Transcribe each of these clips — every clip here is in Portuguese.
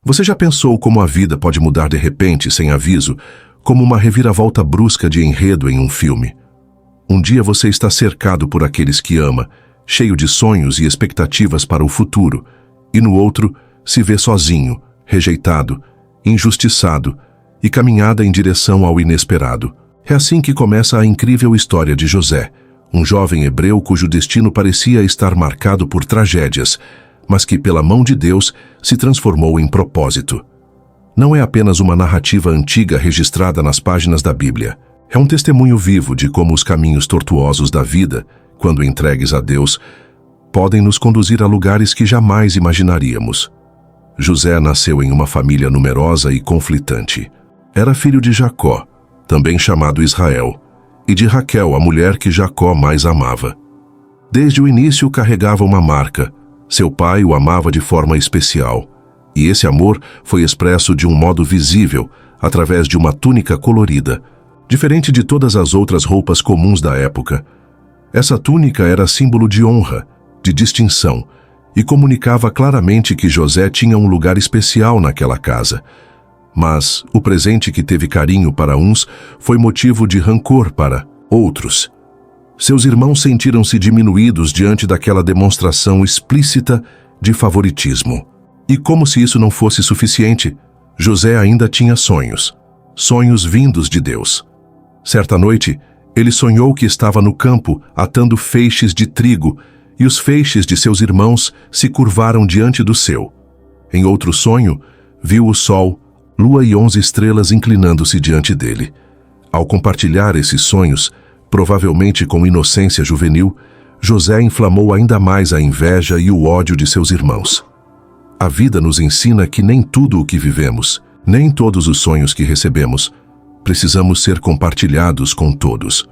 Você já pensou como a vida pode mudar de repente, sem aviso, como uma reviravolta brusca de enredo em um filme? Um dia você está cercado por aqueles que ama, cheio de sonhos e expectativas para o futuro, e no outro se vê sozinho, rejeitado, injustiçado e caminhada em direção ao inesperado. É assim que começa a incrível história de José, um jovem hebreu cujo destino parecia estar marcado por tragédias, mas que, pela mão de Deus, se transformou em propósito. Não é apenas uma narrativa antiga registrada nas páginas da Bíblia. É um testemunho vivo de como os caminhos tortuosos da vida, quando entregues a Deus, podem nos conduzir a lugares que jamais imaginaríamos. José nasceu em uma família numerosa e conflitante. Era filho de Jacó, também chamado Israel, e de Raquel, a mulher que Jacó mais amava. Desde o início carregava uma marca. Seu pai o amava de forma especial, e esse amor foi expresso de um modo visível, através de uma túnica colorida, diferente de todas as outras roupas comuns da época. Essa túnica era símbolo de honra, de distinção, e comunicava claramente que José tinha um lugar especial naquela casa. Mas o presente que teve carinho para uns foi motivo de rancor para outros. Seus irmãos sentiram-se diminuídos diante daquela demonstração explícita de favoritismo. E como se isso não fosse suficiente, José ainda tinha sonhos. Sonhos vindos de Deus. Certa noite, ele sonhou que estava no campo atando feixes de trigo, e os feixes de seus irmãos se curvaram diante do seu. Em outro sonho, viu o sol, lua e 11 estrelas inclinando-se diante dele. Ao compartilhar esses sonhos, provavelmente com inocência juvenil, José inflamou ainda mais a inveja e o ódio de seus irmãos. A vida nos ensina que nem tudo o que vivemos, nem todos os sonhos que recebemos, precisamos ser compartilhados com todos.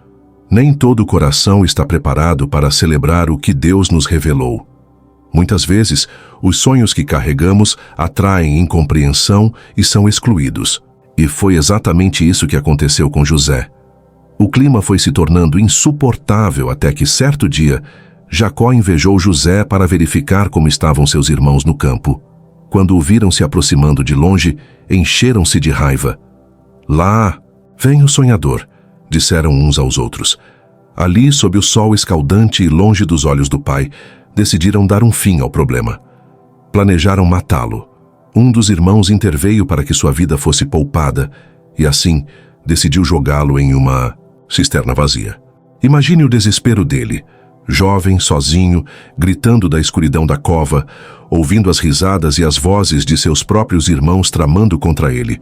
Nem todo o coração está preparado para celebrar o que Deus nos revelou. Muitas vezes, os sonhos que carregamos atraem incompreensão e são excluídos. E foi exatamente isso que aconteceu com José. O clima foi se tornando insuportável até que, certo dia, Jacó invejou José para verificar como estavam seus irmãos no campo. Quando o viram se aproximando de longe, encheram-se de raiva. "Lá, vem o sonhador", disseram uns aos outros. Ali, sob o sol escaldante e longe dos olhos do pai, decidiram dar um fim ao problema. Planejaram matá-lo. Um dos irmãos interveio para que sua vida fosse poupada e, assim, decidiu jogá-lo em uma cisterna vazia. Imagine o desespero dele, jovem, sozinho, gritando da escuridão da cova, ouvindo as risadas e as vozes de seus próprios irmãos tramando contra ele.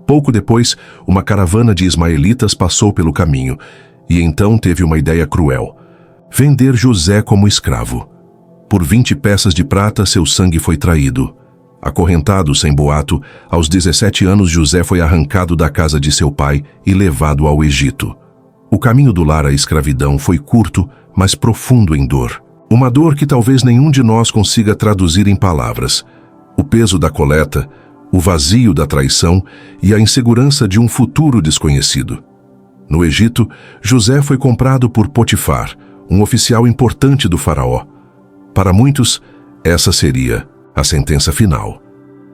Pouco depois, uma caravana de ismaelitas passou pelo caminho, e então teve uma ideia cruel: vender José como escravo. Por 20 peças de prata, seu sangue foi traído. Acorrentado sem boato, aos 17 anos José foi arrancado da casa de seu pai e levado ao Egito. O caminho do lar à escravidão foi curto, mas profundo em dor. Uma dor que talvez nenhum de nós consiga traduzir em palavras. O peso da coleta, o vazio da traição e a insegurança de um futuro desconhecido. No Egito, José foi comprado por Potifar, um oficial importante do faraó. Para muitos, essa seria a sentença final.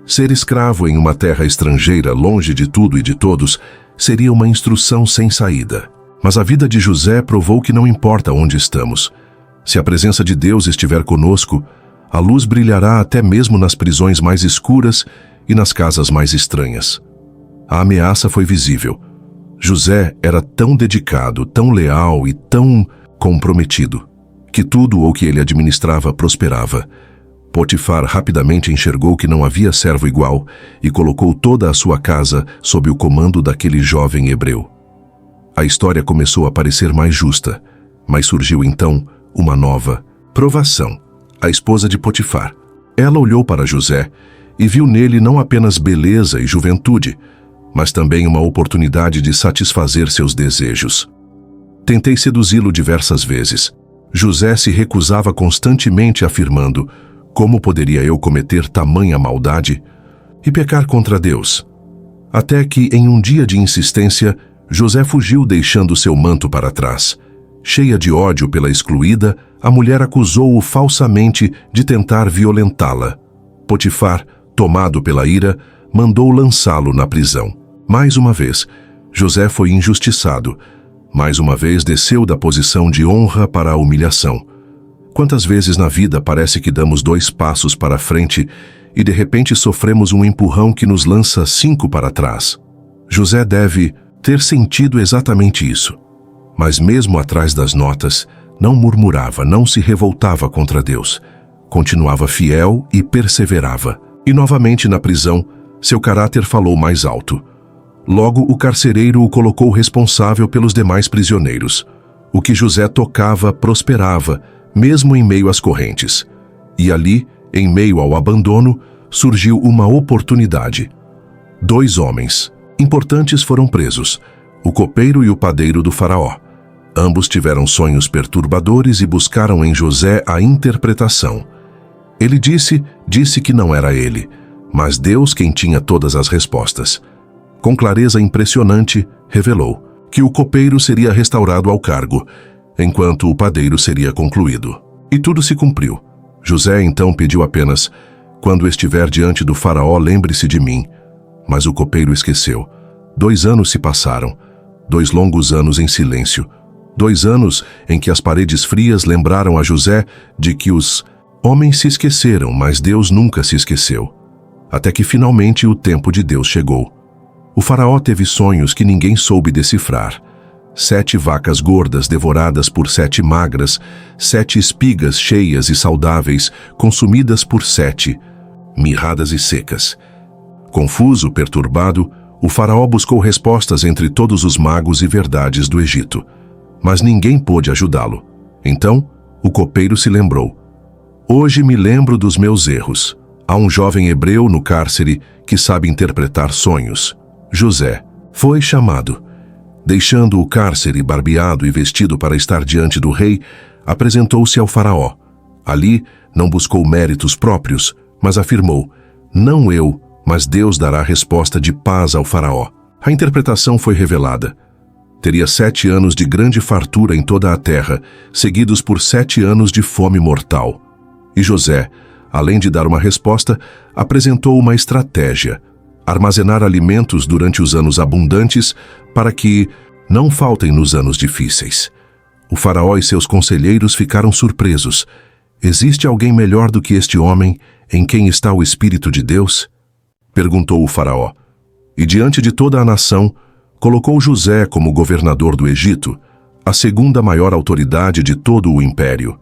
Ser escravo em uma terra estrangeira, longe de tudo e de todos, seria uma instrução sem saída. Mas a vida de José provou que não importa onde estamos. Se a presença de Deus estiver conosco, a luz brilhará até mesmo nas prisões mais escuras e nas casas mais estranhas. A ameaça foi visível. José era tão dedicado, tão leal e tão comprometido, que tudo o que ele administrava prosperava. Potifar rapidamente enxergou que não havia servo igual e colocou toda a sua casa sob o comando daquele jovem hebreu. A história começou a parecer mais justa, mas surgiu então uma nova provação. A esposa de Potifar. Ela olhou para José e viu nele não apenas beleza e juventude, mas também uma oportunidade de satisfazer seus desejos. Tentei seduzi-lo diversas vezes. José se recusava constantemente, afirmando: como poderia eu cometer tamanha maldade e pecar contra Deus? Até que, em um dia de insistência, José fugiu deixando seu manto para trás. Cheia de ódio pela excluída, a mulher acusou-o falsamente de tentar violentá-la. Potifar tomado pela ira, mandou lançá-lo na prisão. Mais uma vez, José foi injustiçado. Mais uma vez desceu da posição de honra para a humilhação. Quantas vezes na vida parece que damos 2 passos para frente e de repente sofremos um empurrão que nos lança 5 para trás? José deve ter sentido exatamente isso. Mas mesmo atrás das notas, não murmurava, não se revoltava contra Deus. Continuava fiel e perseverava. E novamente na prisão, seu caráter falou mais alto. Logo o carcereiro o colocou responsável pelos demais prisioneiros. O que José tocava prosperava, mesmo em meio às correntes. E ali, em meio ao abandono, surgiu uma oportunidade. 2 homens importantes foram presos, o copeiro e o padeiro do faraó. Ambos tiveram sonhos perturbadores e buscaram em José a interpretação. Ele disse que não era ele, mas Deus quem tinha todas as respostas. Com clareza impressionante, revelou que o copeiro seria restaurado ao cargo, enquanto o padeiro seria concluído. E tudo se cumpriu. José então pediu apenas: quando estiver diante do faraó, lembre-se de mim. Mas o copeiro esqueceu. 2 anos se passaram, 2 longos anos em silêncio. 2 anos em que as paredes frias lembraram a José de que os homens se esqueceram, mas Deus nunca se esqueceu. Até que finalmente o tempo de Deus chegou. O faraó teve sonhos que ninguém soube decifrar. 7 vacas gordas devoradas por 7 magras, 7 espigas cheias e saudáveis, consumidas por 7, mirradas e secas. Confuso, perturbado, o faraó buscou respostas entre todos os magos e verdades do Egito. Mas ninguém pôde ajudá-lo. Então, o copeiro se lembrou. Hoje me lembro dos meus erros. Há um jovem hebreu no cárcere que sabe interpretar sonhos. José foi chamado. Deixando o cárcere barbeado e vestido para estar diante do rei, apresentou-se ao faraó. Ali, não buscou méritos próprios, mas afirmou: não eu, mas Deus dará resposta de paz ao faraó. A interpretação foi revelada. Teria 7 anos de grande fartura em toda a terra, seguidos por 7 anos de fome mortal. E José, além de dar uma resposta, apresentou uma estratégia: armazenar alimentos durante os anos abundantes para que não faltem nos anos difíceis. O faraó e seus conselheiros ficaram surpresos. Existe alguém melhor do que este homem, em quem está o Espírito de Deus? Perguntou o faraó. E diante de toda a nação, colocou José como governador do Egito, a 2ª maior autoridade de todo o império.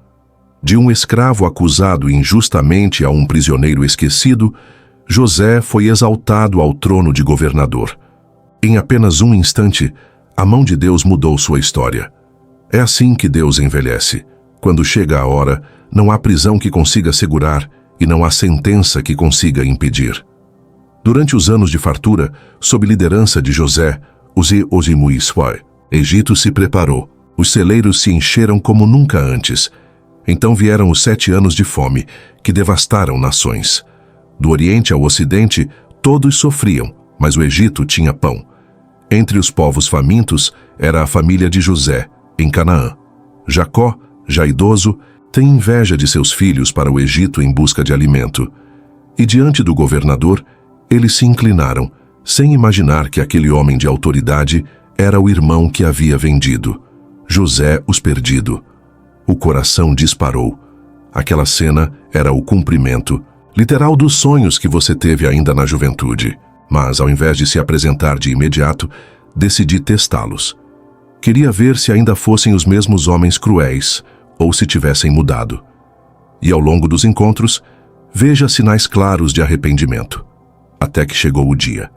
De um escravo acusado injustamente a um prisioneiro esquecido, José foi exaltado ao trono de governador. Em apenas um instante, a mão de Deus mudou sua história. É assim que Deus envelhece. Quando chega a hora, não há prisão que consiga segurar e não há sentença que consiga impedir. Durante os anos de fartura, sob liderança de José, Egito se preparou. Os celeiros se encheram como nunca antes. Então vieram os 7 anos de fome, que devastaram nações. Do Oriente ao Ocidente, todos sofriam, mas o Egito tinha pão. Entre os povos famintos, era a família de José, em Canaã. Jacó, já idoso, tem inveja de seus filhos para o Egito em busca de alimento. E diante do governador, eles se inclinaram, sem imaginar que aquele homem de autoridade era o irmão que havia vendido. José os perdido. O coração disparou. Aquela cena era o cumprimento literal dos sonhos que você teve ainda na juventude. Mas, ao invés de se apresentar de imediato, decidi testá-los. Queria ver se ainda fossem os mesmos homens cruéis, ou se tivessem mudado. E ao longo dos encontros, veja sinais claros de arrependimento. Até que chegou o dia.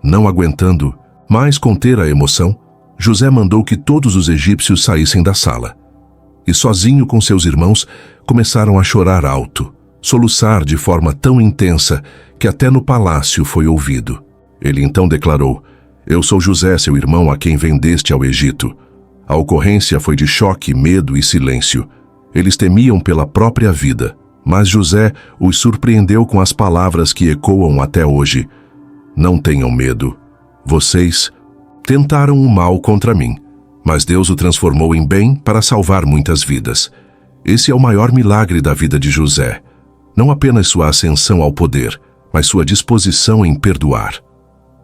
Não aguentando mais conter a emoção, José mandou que todos os egípcios saíssem da sala. E sozinho com seus irmãos, começaram a chorar alto, soluçar de forma tão intensa que até no palácio foi ouvido. Ele então declarou: eu sou José, seu irmão, a quem vendeste ao Egito. A ocorrência foi de choque, medo e silêncio. Eles temiam pela própria vida, mas José os surpreendeu com as palavras que ecoam até hoje: não tenham medo. Vocês tentaram o mal contra mim, mas Deus o transformou em bem para salvar muitas vidas. Esse é o maior milagre da vida de José. Não apenas sua ascensão ao poder, mas sua disposição em perdoar.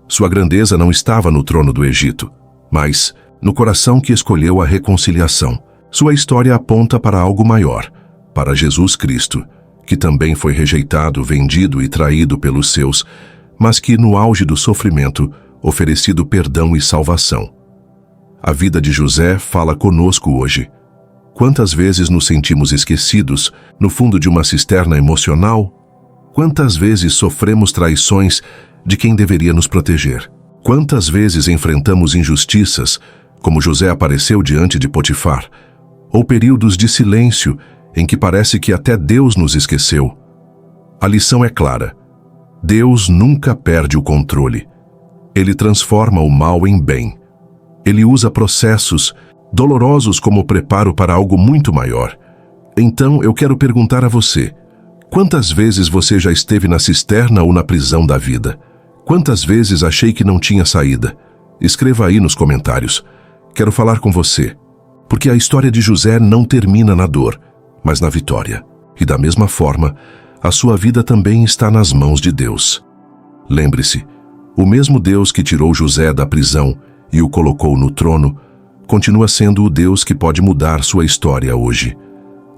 Sua grandeza não estava no trono do Egito, mas no coração que escolheu a reconciliação. Sua história aponta para algo maior, para Jesus Cristo, que também foi rejeitado, vendido e traído pelos seus, mas que, no auge do sofrimento, oferecido perdão e salvação. A vida de José fala conosco hoje. Quantas vezes nos sentimos esquecidos no fundo de uma cisterna emocional? Quantas vezes sofremos traições de quem deveria nos proteger? Quantas vezes enfrentamos injustiças, como José apareceu diante de Potifar, ou períodos de silêncio em que parece que até Deus nos esqueceu? A lição é clara. Deus nunca perde o controle. Ele transforma o mal em bem. Ele usa processos dolorosos como preparo para algo muito maior. Então eu quero perguntar a você: quantas vezes você já esteve na cisterna ou na prisão da vida? Quantas vezes achei que não tinha saída? Escreva aí nos comentários. Quero falar com você, porque a história de José não termina na dor, mas na vitória. E da mesma forma, a sua vida também está nas mãos de Deus. Lembre-se, o mesmo Deus que tirou José da prisão e o colocou no trono, continua sendo o Deus que pode mudar sua história hoje.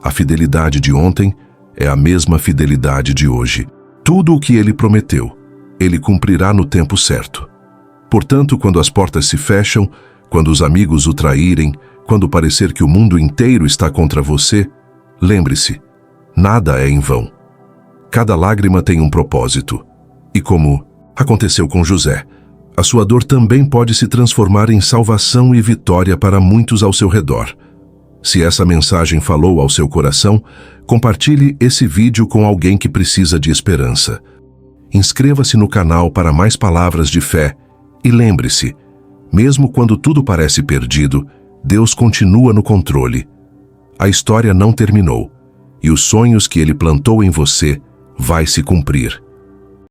A fidelidade de ontem é a mesma fidelidade de hoje. Tudo o que ele prometeu, ele cumprirá no tempo certo. Portanto, quando as portas se fecham, quando os amigos o traírem, quando parecer que o mundo inteiro está contra você, lembre-se, nada é em vão. Cada lágrima tem um propósito. E como aconteceu com José, a sua dor também pode se transformar em salvação e vitória para muitos ao seu redor. Se essa mensagem falou ao seu coração, compartilhe esse vídeo com alguém que precisa de esperança. Inscreva-se no canal para mais palavras de fé e lembre-se, mesmo quando tudo parece perdido, Deus continua no controle. A história não terminou e os sonhos que Ele plantou em você vai se cumprir.